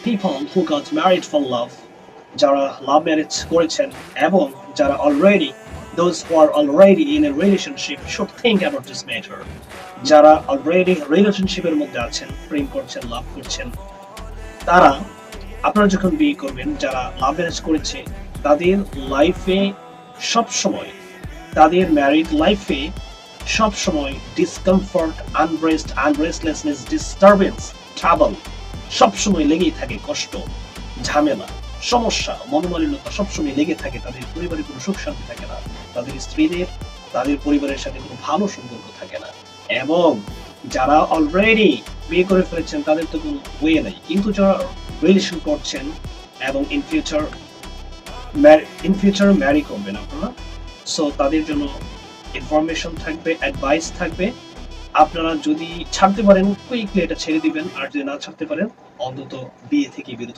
people who got married for love, যারা love marriage করেছেন এবং যারা already those who are already in a relationship should think about this matter. যারা already রিলেশনশিপের মধ্যে আছেন, প্রেম করছেন, লাভ করছেন, তারা আপনারা যখন বিয়ে করবেন, যারা লাভ ম্যারেজ করেছে তাদের লাইফে সব সময়, তাদের ম্যারিড লাইফে সব সময় ডিসকমফর্ট, আনরেস্ট, আনরেস্টলেসনেস, ডিস্টারবেন্স, ট্রাবল সব সময় লেগেই থাকে। কষ্ট, ঝামেলা, সমস্যা, মনোমালিন্যতা সবসময় লেগে থাকে। তাদের পরিবারে কোনো সুখ শান্তি থাকে না, তাদের স্ত্রীদের, তাদের পরিবারের সাথে কোনো ভালো সম্পর্ক থাকে না। এবং যারা অলরেডি বিয়ে করে ফেলেছেন তাদের তো কোনো ওয়ে নাই, কিন্তু যারা রিলেশন করছেন এবং ইন ফিউচার ম্যারি করবেন আপনারা, সো তাদের জন্য ইনফরমেশন থাকবে, অ্যাডভাইস থাকবে। আপনারা যদি ছাড়তে পারেন কুইকলি এটা ছেড়ে দিবেন, আর যদি না ছাড়তে পারেন অন্তত বিয়ে থেকে বিরত